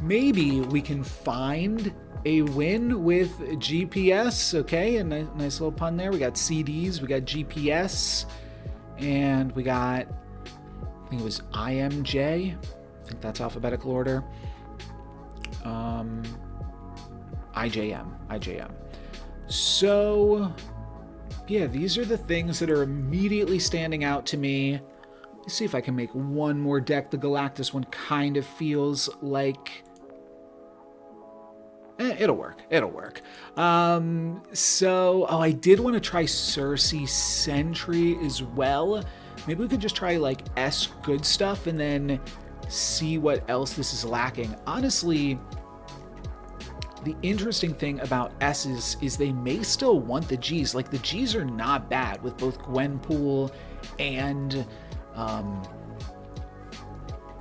maybe we can find a win with GPS. Okay, a nice little pun there. We got CDs, we got GPS, and we got, I think it was IMJ. I think that's alphabetical order. IJM. So, yeah, these are the things that are immediately standing out to me. Let's see if I can make one more deck. The Galactus one kind of feels like... it'll work. I did want to try Cersei Sentry as well. Maybe we could just try like S good stuff and then see what else this is lacking. Honestly, the interesting thing about S's is they may still want the G's. Like, the G's are not bad with both Gwenpool and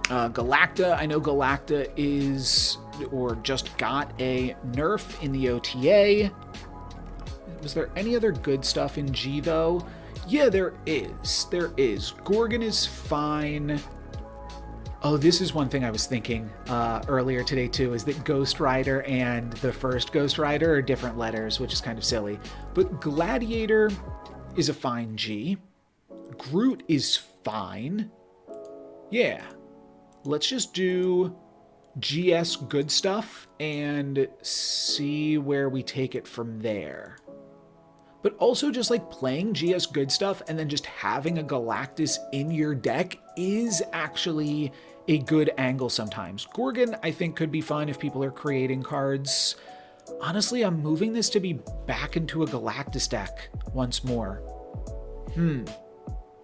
Galacta. I know Galacta is, or just got a nerf in the OTA. Was there any other good stuff in G though? Yeah, there is. Gorgon is fine. Oh, this is one thing I was thinking earlier today too, is that Ghost Rider and the first Ghost Rider are different letters, which is kind of silly. But Gladiator is a fine G. Groot is fine. Yeah. Let's just do GS good stuff and see where we take it from there. But also just like playing GS good stuff and then just having a Galactus in your deck is actually a good angle sometimes. Gorgon, I think, could be fun if people are creating cards. Honestly, I'm moving this to be back into a Galactus deck once more.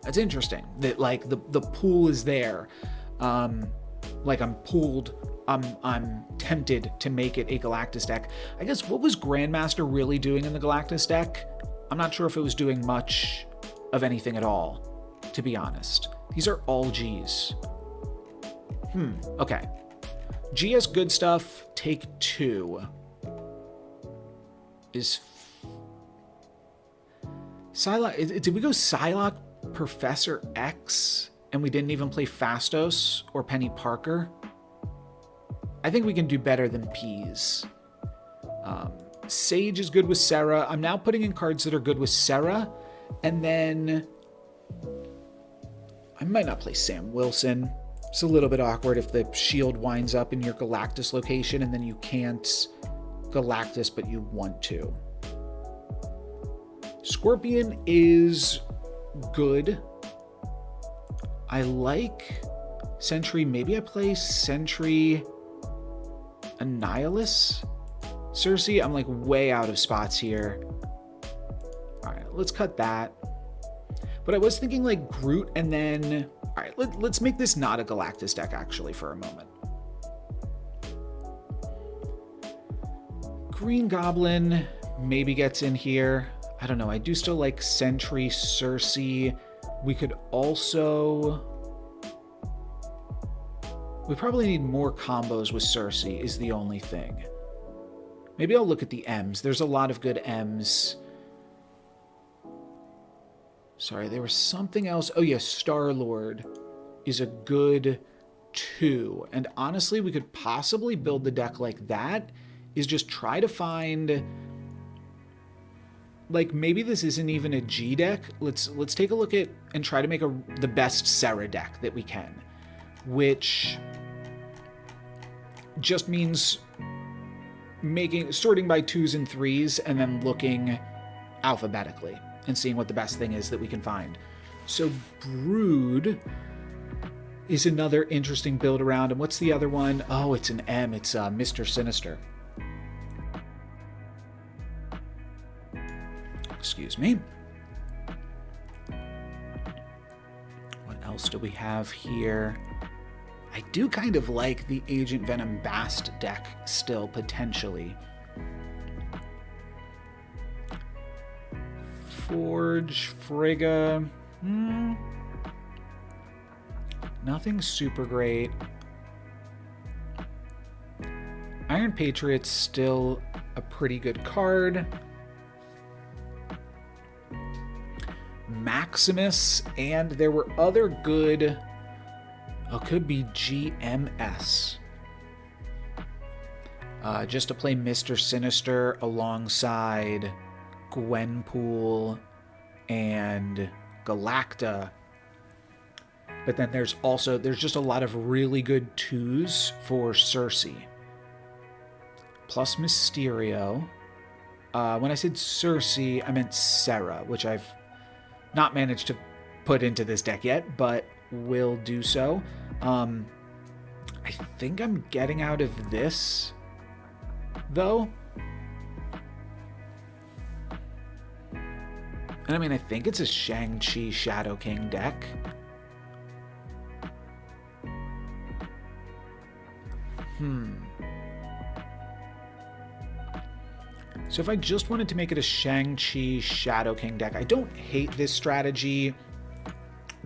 That's interesting that like the pool is there. Like I'm tempted to make it a Galactus deck. I guess, what was Grandmaster really doing in the Galactus deck? I'm not sure if it was doing much of anything at all, to be honest. These are all Gs. Okay. GS good stuff, take 2. Is Psylocke, did we go Psylocke Professor X and we didn't even play Phastos or Penny Parker? I think we can do better than Peas. Sage is good with Serra. I'm now putting in cards that are good with Serra, and then I might not play Sam Wilson. It's a little bit awkward if the shield winds up in your Galactus location and then you can't Galactus, but you want to. Scorpion is good. I like Sentry. Maybe I play Sentry Annihilus. Cersei, I'm like way out of spots here. All right, let's cut that. But I was thinking like Groot and then... All right, let's make this not a Galactus deck actually for a moment. Green Goblin maybe gets in here. I don't know. I do still like Sentry, Cersei. We could also... We probably need more combos with Cersei is the only thing. Maybe I'll look at the M's. There's a lot of good M's. Sorry, there was something else. Oh yeah, Star-Lord is a good 2. And honestly, we could possibly build the deck like that, is just try to find... Like, maybe this isn't even a G deck. Let's take a look at and try to make the best Serra deck that we can. Which just means sorting by 2s and 3s and then looking alphabetically and seeing what the best thing is that we can find. So Brood is another interesting build around. And what's the other one? Oh, it's an M. It's Mr. Sinister. Excuse me. What else do we have here? I do kind of like the Agent Venom Bast deck still, potentially. Forge, Frigga. Nothing super great. Iron Patriot's still a pretty good card. Maximus, and there were other good... Oh, could be GMS. just to play Mr. Sinister alongside Gwenpool and Galacta. But then there's just a lot of really good 2s for Cersei. Plus Mysterio. When I said Cersei, I meant Sarah, which I've not managed to put into this deck yet, but will do so. I think I'm getting out of this, though. And I mean, I think it's a Shang-Chi Shadow King deck. So if I just wanted to make it a Shang-Chi Shadow King deck, I don't hate this strategy.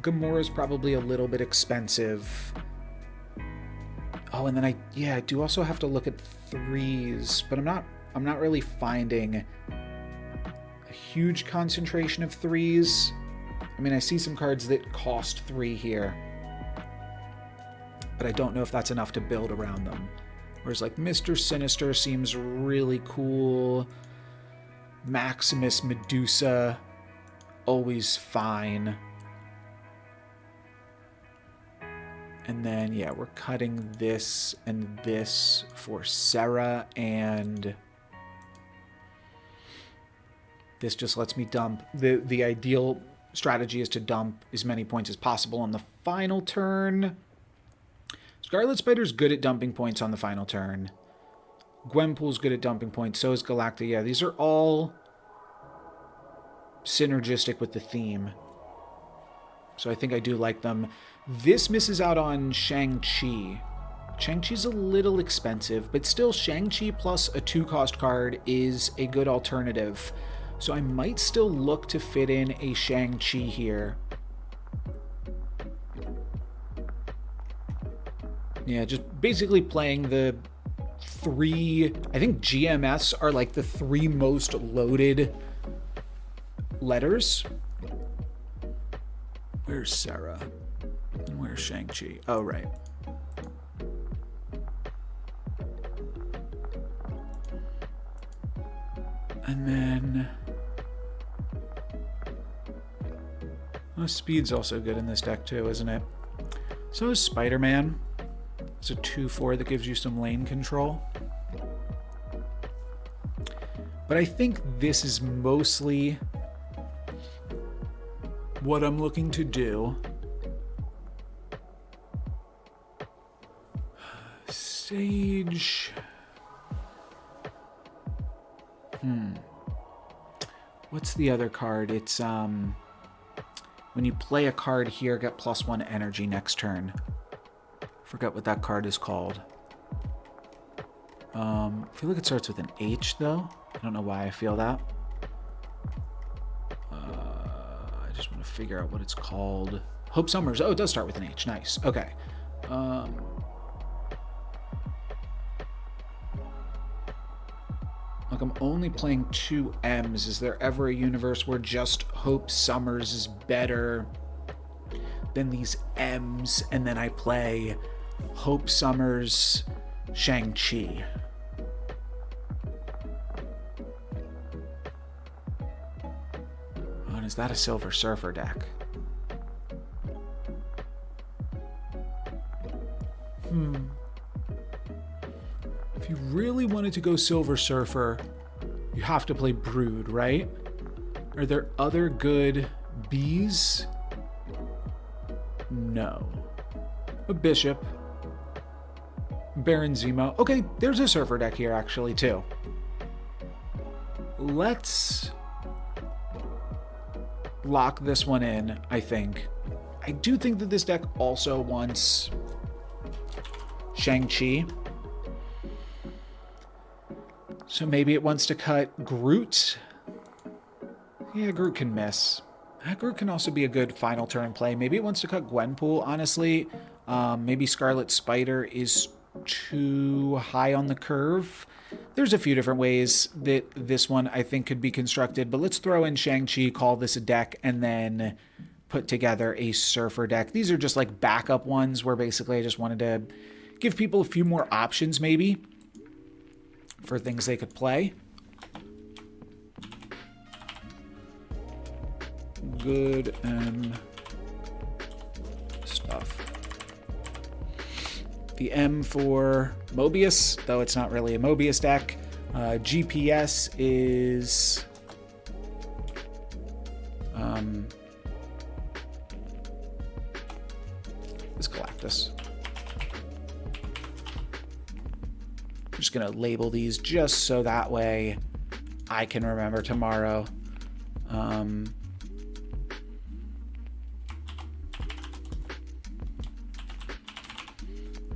Gamora's probably a little bit expensive. Oh, and then I do also have to look at 3s, but I'm not really finding a huge concentration of 3s. I mean, I see some cards that cost 3 here, but I don't know if that's enough to build around them. Whereas like Mr. Sinister seems really cool. Maximus Medusa, always fine. And then, yeah, we're cutting this and this for Sarah, and this just lets me dump. The ideal strategy is to dump as many points as possible on the final turn. Scarlet Spider's good at dumping points on the final turn. Gwenpool's good at dumping points, so is Galacta. Yeah, these are all synergistic with the theme. So I think I do like them. This misses out on Shang-Chi. Shang-Chi's a little expensive, but still Shang-Chi plus a 2-cost card is a good alternative. So I might still look to fit in a Shang-Chi here. Yeah, just basically playing the 3... I think GMS are like the 3 most loaded letters. Where's Sarah? And where's Shang-Chi? Oh, right. And then... oh, speed's also good in this deck too, isn't it? So is Spider-Man. It's a 2/4 that gives you some lane control. But I think this is mostly what I'm looking to do. Sage. What's the other card? It's when you play a card here, get +1 energy next turn. Forgot what that card is called. I feel like it starts with an H though. I don't know why I feel that. I just want to figure out what it's called. Hope Summers. Oh, it does start with an H. Nice. Okay. Like, I'm only playing 2 M's. Is there ever a universe where just Hope Summers is better than these M's, and then I play Hope Summers, Shang-Chi? Oh, and is that a Silver Surfer deck? If you really wanted to go Silver Surfer, you have to play Brood, right? Are there other good Bs? No. A Bishop. Baron Zemo. Okay, there's a Surfer deck here actually too. Let's lock this one in, I think. I do think that this deck also wants Shang-Chi. So maybe it wants to cut Groot. Yeah, Groot can miss. Groot can also be a good final turn play. Maybe it wants to cut Gwenpool, honestly. Maybe Scarlet Spider is too high on the curve. There's a few different ways that this one I think could be constructed, but let's throw in Shang-Chi, call this a deck, and then put together a Surfer deck. These are just like backup ones where basically I just wanted to give people a few more options maybe. for things they could play. Good and stuff. The M for Mobius, though it's not really a Mobius deck. GPS is Galactus. I'm just gonna label these just so that way I can remember tomorrow.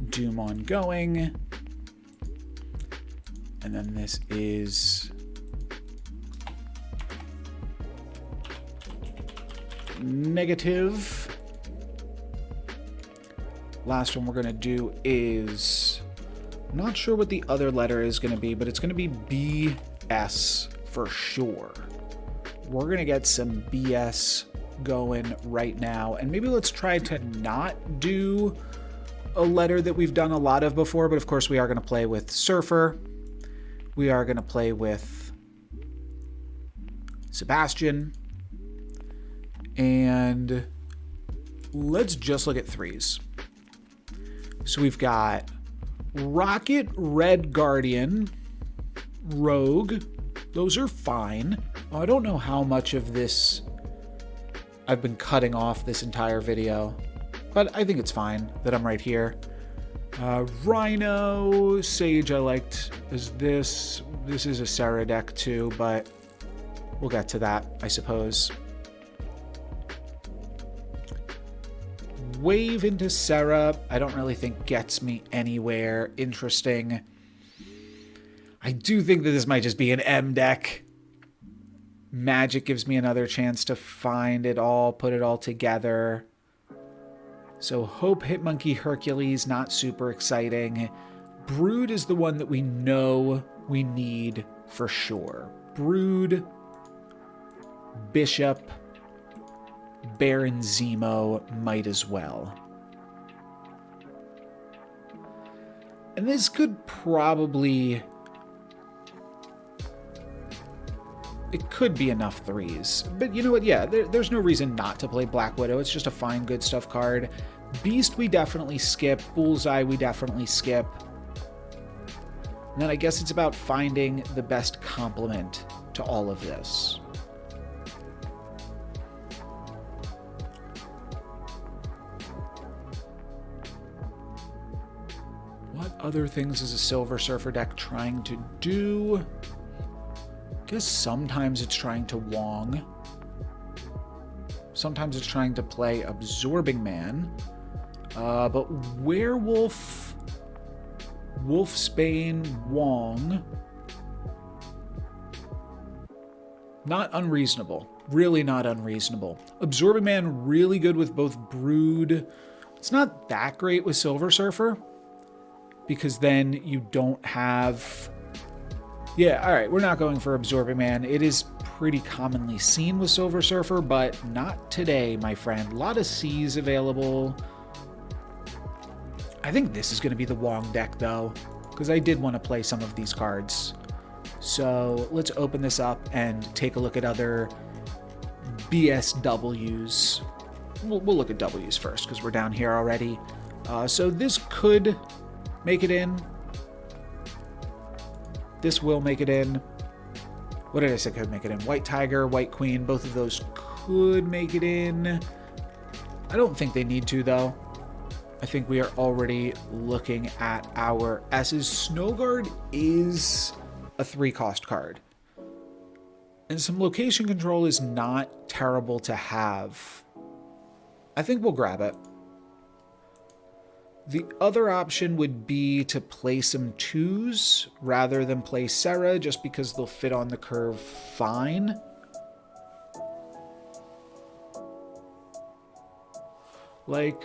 Doom ongoing. And then this is negative. Last one we're going to do is, I'm not sure what the other letter is going to be, but it's going to be BS for sure. We're going to get some BS going right now. And maybe let's try to not do a letter that we've done a lot of before, but of course we are going to play with Surfer. We are going to play with Sebastian. And let's just look at threes. So we've got Rocket, Red Guardian, Rogue. Those are fine. I don't know how much of this I've been cutting off this entire video, but I think it's fine that I'm right here. Rhino, Sage I liked as this. This is a Sarah deck too, but we'll get to that, I suppose. Wave into Sarah, I don't really think gets me anywhere interesting. I do think that this might just be an M deck. Magic gives me another chance to find it all, put it all together. So Hope, Hitmonkey, Hercules, not super exciting. Brood is the one that we know we need for sure. Brood, Bishop, Baron Zemo might as well. And this could probably... It could be enough threes. But you know what? Yeah, there's no reason not to play Black Widow. It's just a fine, good stuff card. Beast, we definitely skip. Bullseye, we definitely skip. And then I guess it's about finding the best complement to all of this. What other things is a Silver Surfer deck trying to do? I guess sometimes it's trying to Wong. Sometimes it's trying to play Absorbing Man. But Werewolf, Wolfsbane, Wong. Not unreasonable. Really not unreasonable. Absorbing Man, really good with both Brood. It's not that great with Silver Surfer, because then you don't have... Yeah, alright, we're not going for Absorbing Man. It is pretty commonly seen with Silver Surfer, but not today, my friend. A lot of C's available. I think this is going to be the Wong deck, though, because I did want to play some of these cards. So let's open this up and take a look at other BSWs. We'll look at W's first, because we're down here already. So this could make it in. This will make it in. What did I say could make it in? White Tiger, White Queen, both of those could make it in. I don't think they need to, though. I think we are already looking at our S's. Snowguard is a 3-cost card. And some location control is not terrible to have. I think we'll grab it. The other option would be to play some 2s rather than play Sarah, just because they'll fit on the curve fine. Like,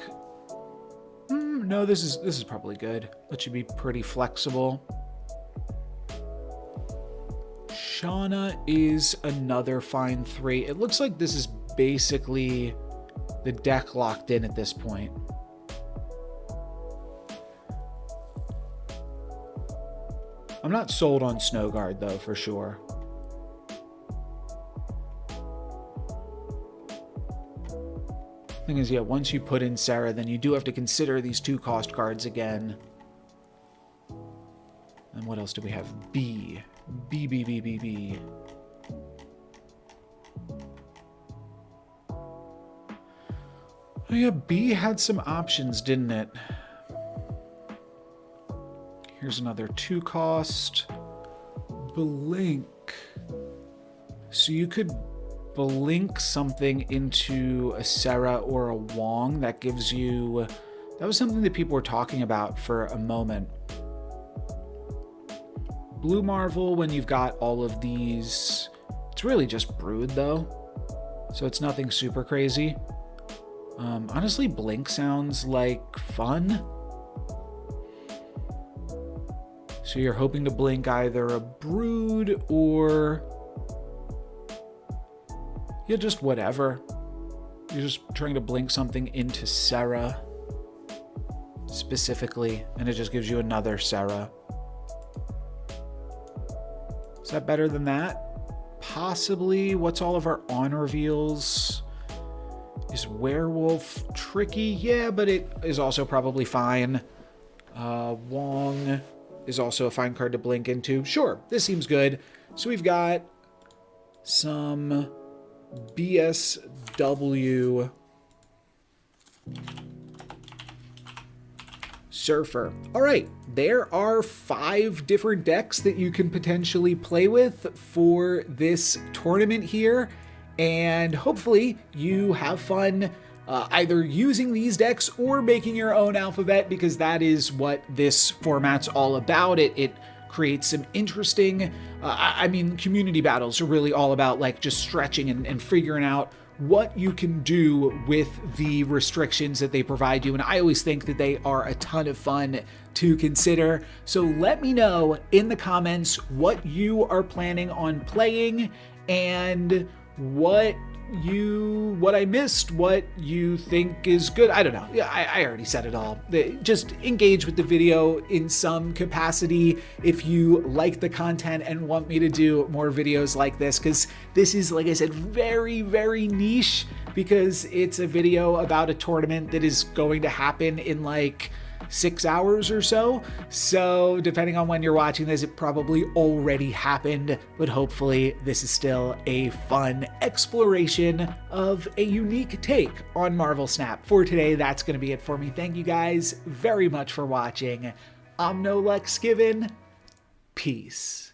no, this is probably good. That should be pretty flexible. Shauna is another fine 3. It looks like this is basically the deck locked in at this point. I'm not sold on Snow Guard, though, for sure. Thing is, yeah, once you put in Sarah, then you do have to consider these 2-cost cards again. And what else do we have? B. B, B, B, B, B. Oh yeah, B had some options, didn't it? Here's another 2-cost. Blink. So you could blink something into a Sarah or a Wong. That gives you... That was something that people were talking about for a moment. Blue Marvel, when you've got all of these... It's really just Brood, though. So it's nothing super crazy. Honestly, Blink sounds like fun. So you're hoping to blink either a Brood or... Yeah, just whatever. You're just trying to blink something into Sarah specifically, and it just gives you another Sarah. Is that better than that? Possibly. What's all of our on reveals? Is Werewolf tricky? Yeah, but it is also probably fine. Wong is also a fine card to blink into. Sure, this seems good. So we've got some BSW Surfer. All right, there are 5 different decks that you can potentially play with for this tournament here, and hopefully you have fun either using these decks or making your own alphabet, because that is what this format's all about. It creates some interesting, I mean, community battles are really all about like just stretching and figuring out what you can do with the restrictions that they provide you. And I always think that they are a ton of fun to consider. So let me know in the comments what you are planning on playing and what I missed, what you think is good. I don't know. Yeah, I already said it all. Just engage with the video in some capacity if you like the content and want me to do more videos like this, because this is, like I said, very, very niche, because it's a video about a tournament that is going to happen in like 6 hours or so. So depending on when you're watching this, it probably already happened, but hopefully this is still a fun exploration of a unique take on Marvel Snap. For today, that's going to be it for me. Thank you guys very much for watching. I'm NoLucksGiven. Peace.